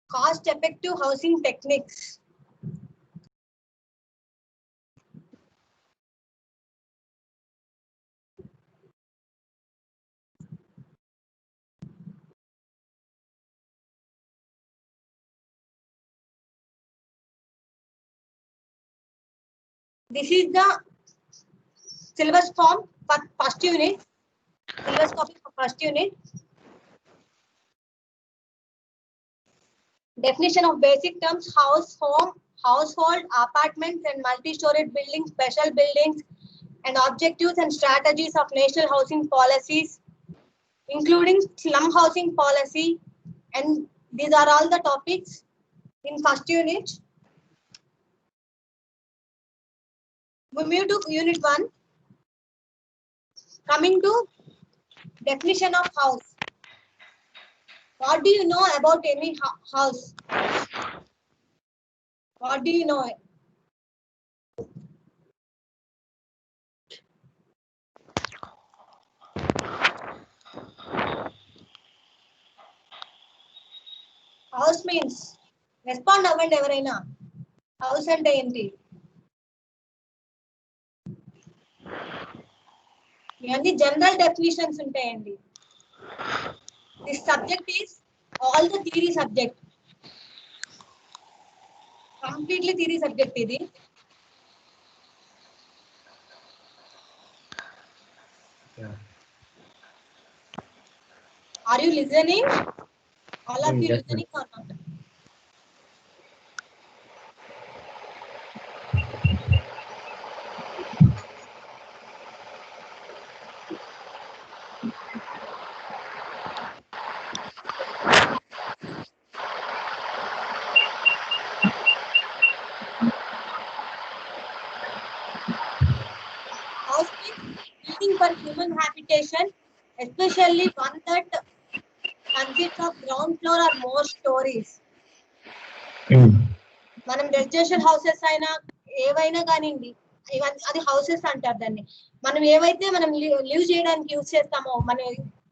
Cost effective housing techniques. This is the syllabus form for first unit. Syllabus copy for first unit. Definition of basic terms: house, home, household, apartments and multi-storied buildings, special buildings, and objectives and strategies of national housing policies, including slum housing policy. And these are all the topics in first unit. We move to unit 1. Coming to definition of house. What do you know about any house? What do you know? House means respond avanti evaraina. House ante enti? Ivanni general definitions untayandi. This subject is all the theory subject. Completely theory subject idi. Yeah. Are you listening? All of you Yes, listening or not? House means building for human habitation, especially one that consists of ground floor or more stories. మనం residential houses అయినా ఏవైనా కానివ్వండి, ఇవన్నీ అది houses అంటారు దాన్ని. మనం ఏవైతే మనం లివ్ చేయడానికి యూజ్ చేస్తామో, మనం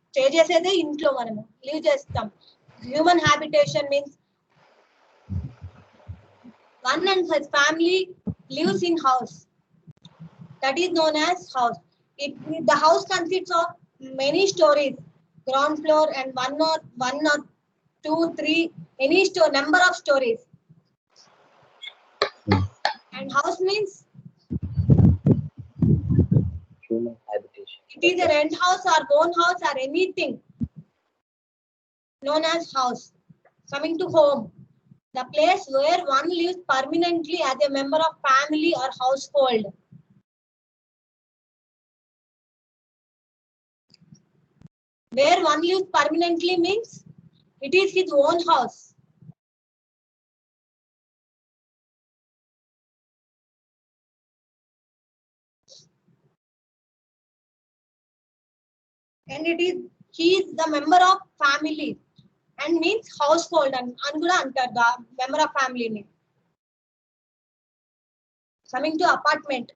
స్టే చేసేదే ఇంట్లో మనము లివ్ చేస్తాం. Human habitation means one and his family lives in house. That is known as house. The house consists of many stories, ground floor and one or two, three, any number of stories. And house means human habitation. it is a rent house or own house or anything known as house. Coming to home, the place where one lives permanently as a member of family or household. Where one lives permanently means it is his own house. And he is the member of family and means household and kuda antaru the member of family ni. Coming to apartment,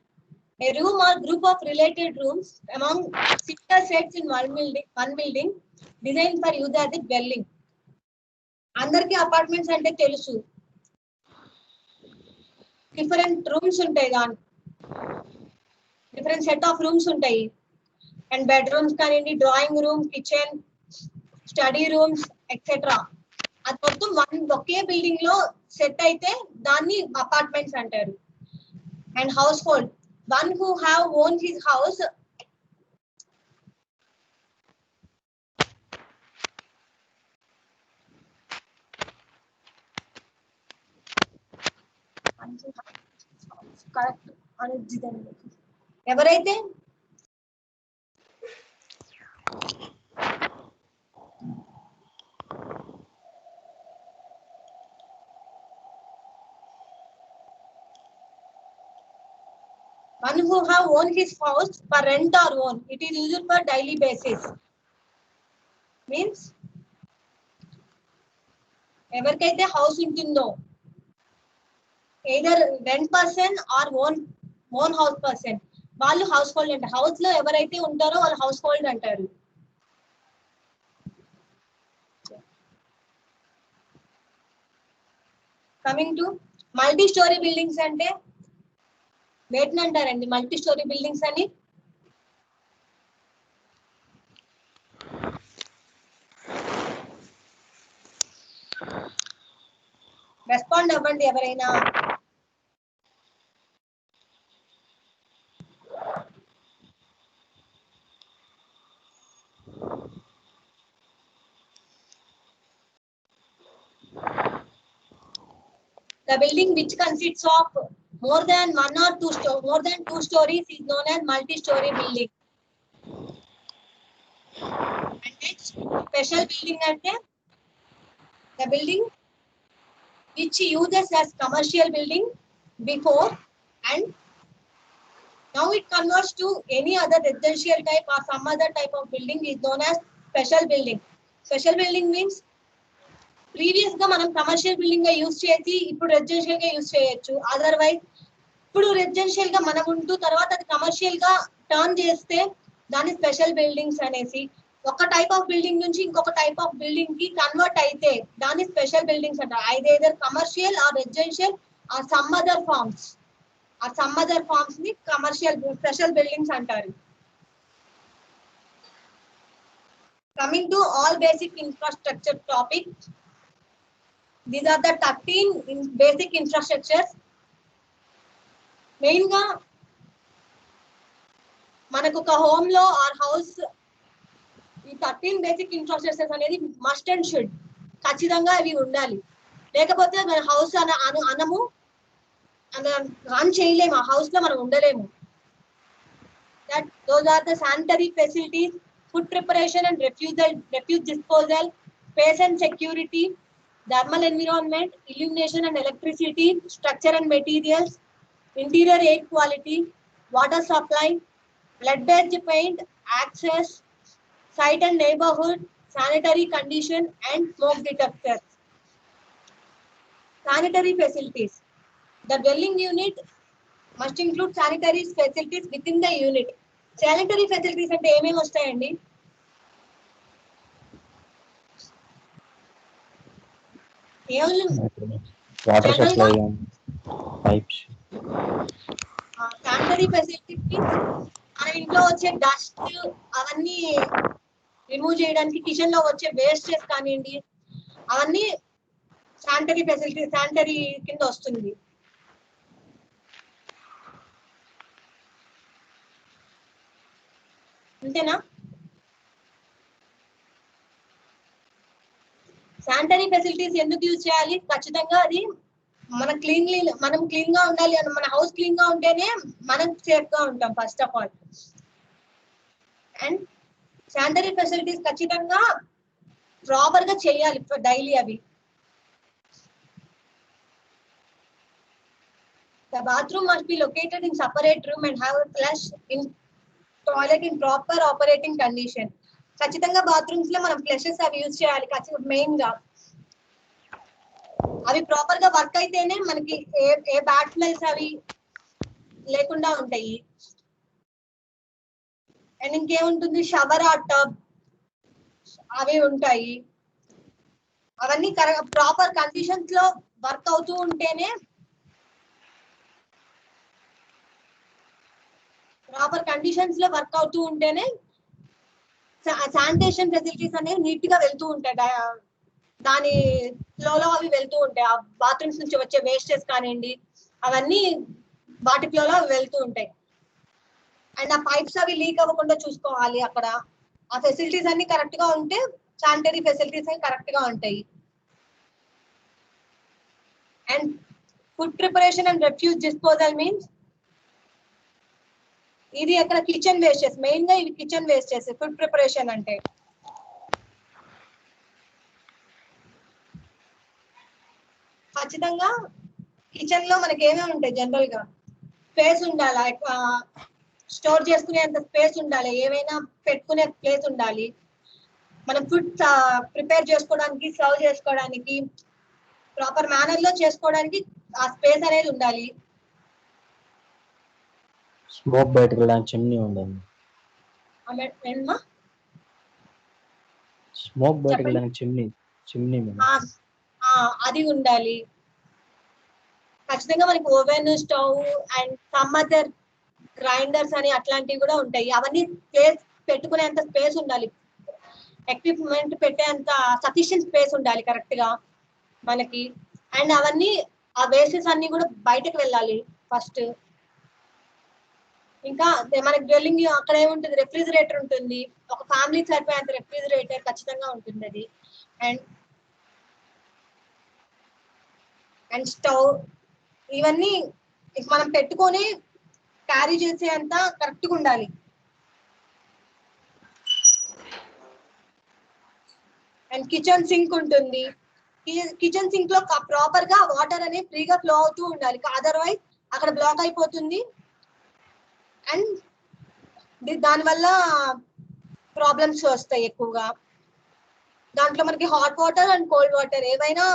a room or group of related rooms among similar sets in one building designed for use as a dwelling. Andarki apartments ante telusu, different rooms untayi dan, different set of rooms untayi, and bedrooms kanindi, drawing room, kitchen, study rooms etcetera. అది మొత్తం ఒకే building లో set అయితే దాన్ని apartments అంటారు. And house hold, one who have own his house correct అని ఎవరైతే one who have owned his house for rent or own, it is used for daily basis. Means ఎవరికైతే house ఉంటుందో, either rent person or own house person, వాళ్ళు house hold అంటారు. House లో ఎవరైతే ఉంటారో వాళ్ళు హౌస్ హోల్డ్ అంటారు. Coming to multi story buildings అంటే వేటిని అంటారండి మల్టీ స్టోరీ బిల్డింగ్స్ అని? రెస్పాండ్ అవ్వండి ఎవరైనా. The building which consists of more than two stories is known as multi-story building. And next, special building ante the building which uses as commercial building before and now it converts to any other residential type or some other type of building is known as special building. Special building means previous గా మనం commercial building గా use చేసి ఇప్పుడు residential గా use చేయొచ్చు. Otherwise ఇప్పుడు residential గా మనం ఉంటూ తర్వాత అది కమర్షియల్ గా టర్న్ చేస్తే దాని స్పెషల్ బిల్డింగ్స్ అనేసి, ఒక టైప్ ఆఫ్ బిల్డింగ్ నుంచి ఇంకొక టైప్ ఆఫ్ బిల్డింగ్ కి కన్వర్ట్ అయితే దాని స్పెషల్ బిల్డింగ్స్ అంటారు. Either commercial or residential or some other forms ని కమర్షియల్ స్పెషల్ బిల్డింగ్స్ అంటారు. Coming to all basic infrastructure topic. These are the 13 basic infrastructures. Main గా మనకు ఒక హోమ్ లో ఆర్ హౌస్ ఈ 13 బేసిక్ ఇన్ఫ్రాస్ట్రక్చర్స్ అనేది మస్ట్ అండ్ షుడ్ ఖచ్చితంగా అవి ఉండాలి. లేకపోతే మన హౌస్ అనము రన్ చేయలేము, ఆ హౌస్ లో మనం ఉండలేము. Those are the sanitary facilities, food preparation and refuse disposal, space and security, thermal environment, illumination and electricity, structure and materials, interior air quality, water supply, lead-based paint, access, site and neighborhood, sanitary condition and smoke detectors. Sanitary facilities. The dwelling unit must include sanitary facilities within the unit. Sanitary facilities అంటే ఏమేమి వస్తాయండి? Water supply, pipes. Sanitary facility మన ఇంట్లో వచ్చే dust అవన్నీ remove చేయడానికి, kitchen లో వచ్చే వేస్టేజ్ కానివ్వండి అవన్నీ శానిటరీ కింద వస్తుంది. అంతేనా? శానిటరీ ఫెసిలిటీస్ ఎందుకు యూజ్ చేయాలి? ఖచ్చితంగా అది మనం క్లీన్ గా ఉండాలి అని, మన హౌస్ క్లీన్ గా ఉంటేనే మనం సేఫ్ గా ఉంటాం first of all. And sanitary facilities ఖచ్చితంగా ప్రాపర్ గా చేయాలి డైలీ అవి. The bathroom must be located in separate room and have a flush in toilet in proper operating condition. ఖచ్చితంగా బాత్రూమ్స్ లో మనం ఫ్లషెస్ అవి యూజ్ చేయాలి. మెయిన్ గా అవి ప్రాపర్ గా వర్క్ అయితేనే మనకి ఏ బ్యాడ్ స్మెల్స్ అవి లేకుండా ఉంటాయి. అండ్ ఇంకేముంటుంది, షవర్ ఆర్ టబ్ అవి ఉంటాయి. అవన్నీ ప్రాపర్ కండిషన్స్ లో వర్క్ అవుతూ ఉంటేనే శానిటేషన్ ఫెసిలిటీస్ అనేవి నీట్ గా వెళ్తూ ఉంటాయి. దాని ఫ్లోలో అవి వెళ్తూ ఉంటాయి. ఆ బాత్రూమ్స్ నుంచి వచ్చే వేస్టేజ్ కానివ్వండి అవన్నీ వాటి ఫ్లోలో వెళ్తూ ఉంటాయి. అండ్ ఆ పైప్స్ అవి లీక్ అవ్వకుండా చూసుకోవాలి. అక్కడ ఆ ఫెసిలిటీస్ అన్ని కరెక్ట్ గా ఉంటే శానిటరీ ఫెసిలిటీస్ అన్ని కరెక్ట్ గా ఉంటాయి. And food preparation and refuse disposal means ఇది అక్కడ కిచెన్ వేస్టెస్, మెయిన్ గా ఇవి కిచెన్ వేస్టెస్. ఫుడ్ ప్రిపరేషన్ అంటే ఖచ్చితంగా కిచెన్ లో మనకి ఏమేమి ఉంటాయి, జనరల్ గా స్పేస్ ఉండాలి, స్టోర్ చేసుకునేంత స్పేస్ ఉండాలి, ఏమైనా పెట్టుకునే ప్లేస్ ఉండాలి, మనం ఫుడ్ ప్రిపేర్ చేసుకోవడానికి, సర్వ్ చేసుకోవడానికి, ప్రాపర్ మేనర్ లో చేసుకోవడానికి ఆ స్పేస్ అనేది ఉండాలి. స్మోక్ బయటకు వెళ్ళడానికి చిమ్నీ ఉండాలి. స్మోక్ బయటకు వెళ్ళడానికి చిమ్నీ అది ఉండాలి. ఖచ్చితంగా మనకి oven, stove and some other grinders అని అట్లాంటివి కూడా ఉంటాయి. అవన్నీ ప్లేస్ పెట్టుకునేంత స్పేస్ ఉండాలి, ఎక్విప్మెంట్ పెట్టేంత సఫిషియెంట్ స్పేస్ ఉండాలి కరెక్ట్ గా మనకి. అండ్ అవన్నీ ఆ వేస్టెస్ అన్ని కూడా బయటకు వెళ్ళాలి ఫస్ట్. ఇంకా మనకి డ్వెల్లింగ్ అక్కడ ఏముంటుంది, రెఫ్రిజిరేటర్ ఉంటుంది, ఒక ఫ్యామిలీ సరిపోయేంత రెఫ్రిజిరేటర్ ఖచ్చితంగా ఉంటుంది అది. అండ్ అండ్ స్టవ్, ఇవన్నీ మనం పెట్టుకొని క్యారీ చేసేంత కరెక్ట్గా ఉండాలి. అండ్ కిచెన్ సింక్ ఉంటుంది, కిచెన్ సింక్ లో ప్రాపర్ గా వాటర్ అనేది ఫ్రీగా ఫ్లో అవుతూ ఉండాలి, అదర్వైజ్ అక్కడ బ్లాక్ అయిపోతుంది అండ్ దానివల్ల ప్రాబ్లమ్స్ వస్తాయి ఎక్కువగా. దాంట్లో మనకి hot water and cold water ఏవైనా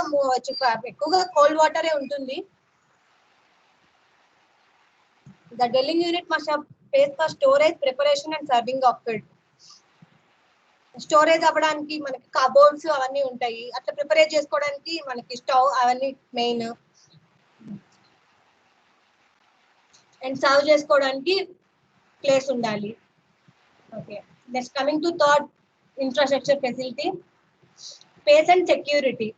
ఎక్కువగా కోల్డ్ వాటరే ఉంటుంది. The dwelling unit must have space for storage, preparation and serving of food. Storage అవ్వడానికి మనకి కబోర్డ్స్ అవన్నీ ఉంటాయి, అట్లా ప్రిపేర్ చేసుకోవడానికి మనకి స్టవ్ అవన్నీ మెయిన్. అండ్ సర్వ్ చేసుకోవడానికి ప్లేస్ ఉండాలి. Okay, next coming to third infrastructure facility, space and security.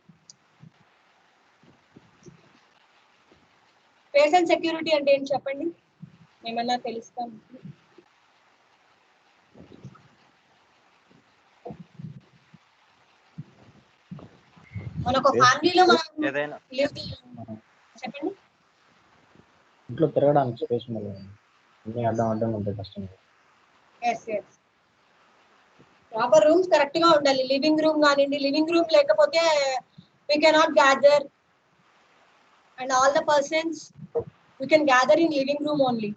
Space and security అంటే ఏంటి చెప్పండి, ఏమన్నా తెలుస్తాం? మన ఒక ఫ్యామిలీలో మనం ఏదైనా చెప్పండి. ఇంట్లో తిరగడానికి స్పేస్ ఉండాలి, అన్ని అడ్డం అడ్డం ఉంటాయి కష్టం. ప్రాపర్ రూమ్స్ కరెక్ట్ గా ఉండాలి. లివింగ్ రూమ్ కానివ్వండి, లివింగ్ రూమ్ లేకపోతే we cannot gather and all the persons we can gather in living room only.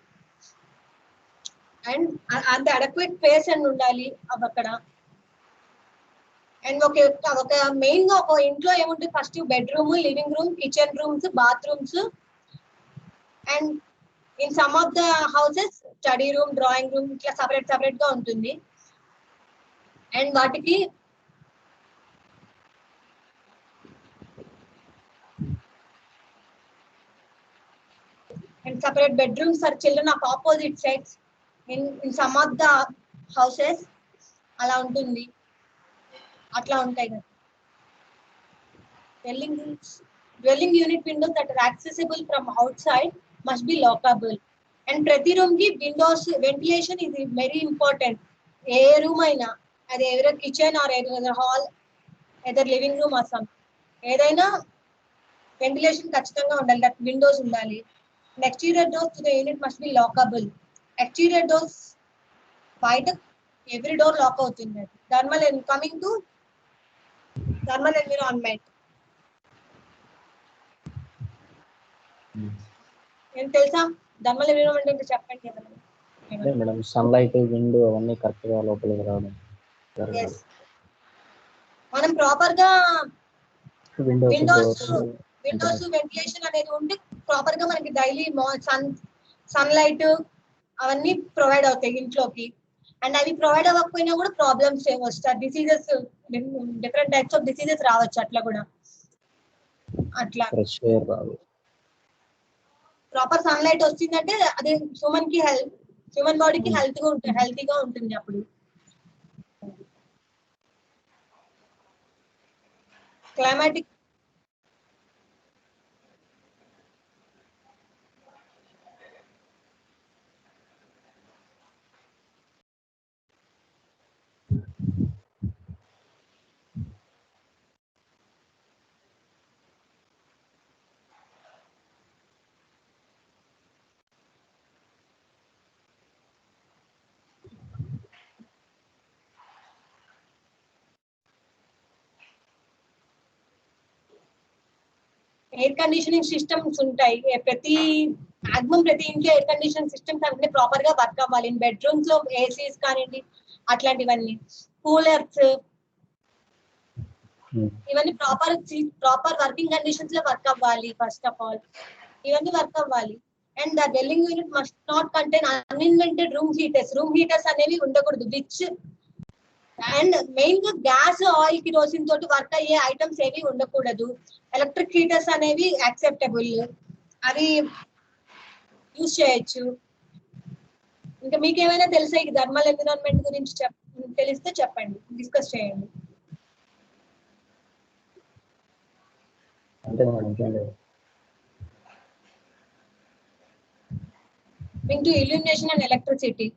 And అంత అడక్వేట్ స్పేస్ అని ఉండాలి అక్కడ. అండ్ ఒక మెయిన్ గా ఒక ఇంట్లో ఏముంటుంది, first bedroom, living room, kitchen rooms, bathrooms and in some of the houses study room, drawing room ఇట్లా సపరేట్ గా ఉంటుంది. అండ్ వాటికి and separate bedrooms for children of opposite sex in some of the houses అలా ఉంటుంది, అట్లా ఉంటాయి కదా. dwelling unit windows that are accessible from outside must be lockable. And ప్రతి రూమ్ కి Windows, ventilation is very important. A room అయినా అది ఎవరో కిచెన్ ఆర్ ఏదైనా హాల్, ఏదైనా లివింగ్ రూమ్ ఆర్ సమ్, ఏదైనా వెంటిలేషన్ ఖచ్చితంగా ఉండాలి, దట్ విండోస్ ఉండాలి. Exterior doors to the unit must be lockable. Exterior doors బయట every door lock అవుతుంది. Thermal coming to thermal environment, ఏం తెలుసా థర్మల్ ఎన్విరాన్మెంట్ అంటే చెప్పండి ఏమన్నా. మేడం సన్లైట్, విండ్ అవన్నీ కరెక్ట్ గా లోపలికి రావడం. మనం ప్రాపర్ గా విండోస్ విండోస్ వెంటిలేషన్ అనేది ఉంటే ప్రాపర్ గా మనకి డైలీ సన్లైట్ అవన్నీ ప్రొవైడ్ అవుతాయి ఇంట్లోకి. అండ్ అవి ప్రొవైడ్ అవ్వకపోయినా కూడా ప్రాబ్లమ్స్ వస్తాయి, diseases, different types of diseases రావచ్చు అట్లా కూడా. అట్లా ప్రాపర్ సన్లైట్ వచ్చిందంటే అది హ్యూమన్ బాడీకి హెల్తీగా ఉంటుంది అప్పుడు. క్లైమాటిక్ ఎయిర్ కండిషనింగ్ సిస్టమ్స్ ఉంటాయి, ప్రతి ఇంట్లో ఎయిర్ కండిషనింగ్ సిస్టమ్స్ అంటే ప్రాపర్ గా వర్క్ అవ్వాలి. బెడ్రూమ్స్ లో ఏసీస్ కానివ్వండి అట్లాంటివన్నీ, కూలర్స్ ఇవన్నీ ప్రాపర్ వర్కింగ్ కండిషన్స్ లో వర్క్ అవ్వాలి. ఫస్ట్ ఆఫ్ ఆల్ ఇవన్నీ వర్క్ అవ్వాలి. And the dwelling unit must not contain uninvented room heaters అనేవి ఉండకూడదు, విచ్ అండ్ మెయిన్ గా గ్యాస్, ఆయిల్, కిరోసిన్ తోటి వర్క్ అయ్యే ఐటమ్స్ ఏవి ఉండకూడదు. ఎలక్ట్రిక్ హీటర్స్ అనేవి యాక్సెప్టబుల్. అవి యూజ్ చేయొచ్చు. ఇంకా మీకు ఏమైనా తెలుసా ఈ థర్మల్ ఎన్విరాన్మెంట్ గురించి తెలిస్తే చెప్పండి, డిస్కస్ చేయండి. అంతే మేడం, ఇంకేం లేదు. Into illumination and electricity.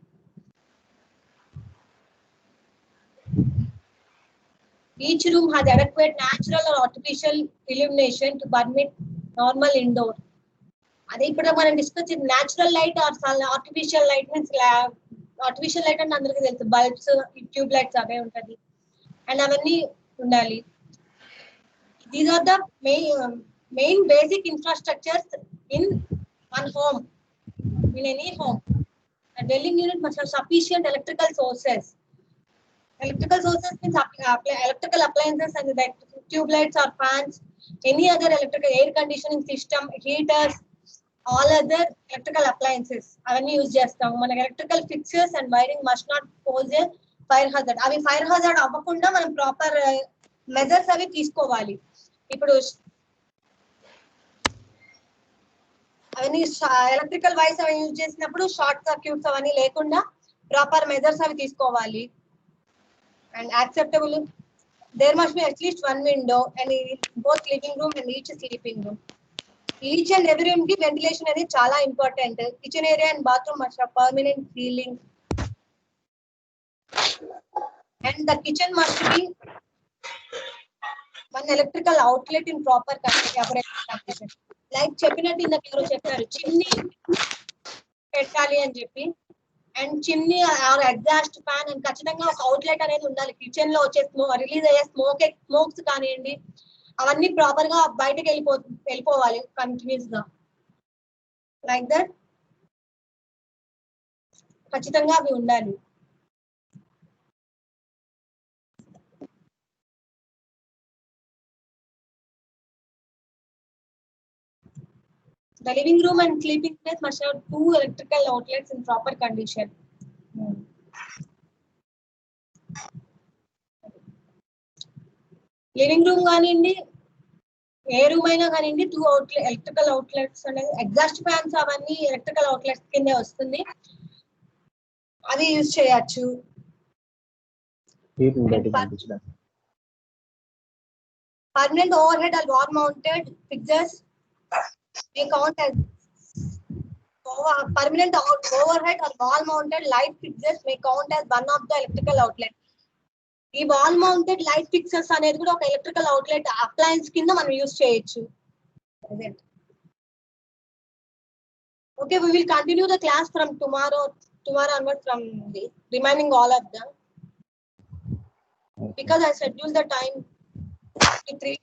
Each room has adequate natural or artificial illumination to permit normal indoor. అదే ఇప్పుడు మనం డిస్కస్ చేసిన natural light or artificial light means artificial light అంటే అందరికీ తెలుసు, బల్బ్స్, ట్యూబ్ లైట్స్ అవే ఉంటుంది అండ్ అవన్నీ ఉండాలి. These are the main basic infrastructures in one home, in any home. A dwelling unit must have sufficient electrical sources. Electrical sources means electrical appliances and like tube lights or fans, any other electrical air conditioning system, heaters, all other electrical appliances. అవన్నీ use చేస్తాం. మనకి electrical fixtures and wiring must not pose a fire hazard. అవి fire hazard అవ్వకుండా మనం proper measures అవి తీసుకోవాలి. ఇప్పుడు అవన్నీ ఎలక్ట్రికల్ వైస్ అవి యూజ్ చేసినప్పుడు షార్ట్ సర్క్యూట్స్ అవన్నీ లేకుండా ప్రాపర్ మెజర్స్ అవి తీసుకోవాలి. And acceptable, there must be at least one window and both living room and each sleeping room. Each and every room కి వెంటిలేషన్ అనేది చాలా important. Kitchen area and bathroom must have permanent ceiling and the kitchen must be one electrical outlet in proper condition. Like చెప్పినట్టు ఇందాక ఎవరో చెప్పారు chimney పెట్టాలి అని చెప్పి, and chimney or exhaust fan and ఖచ్చితంగా ఒక అవుట్లెట్ అనేది ఉండాలి. కిచెన్ లో వచ్చే రిలీజ్ అయ్యే స్మోక్స్ కానివ్వండి అవన్నీ ప్రాపర్ గా బయటకు వెళ్ళిపోవాలి కంటిన్యూస్ గా. లైక్ దట్ ఖచ్చితంగా అవి ఉండాలి. The living room and sleeping space must have two electrical outlets in proper condition. Living room కానివ్వండి ఏ రూమ్ అయినా కానివ్వండి, టూ ఎలక్ట్రికల్ అవుట్లెట్స్ అనేది, ఎగ్జాస్ట్ ఫ్యాన్స్ అవన్నీ ఎలక్ట్రికల్ అవుట్లెట్స్ కిందే వస్తుంది, అది యూజ్ చేయొచ్చు. Permanent overhead or wall mounted fixtures may count as permanent overhead or wall mounted light fixtures may count as one of the electrical outlets. ఈ wall mounted light fixers అనేది కూడా ఒక electrical outlet appliances కింద మనం use చేయొచ్చు. Okay, we will continue the class from tomorrow onward from the remaining all of them, because I scheduled the time to 3.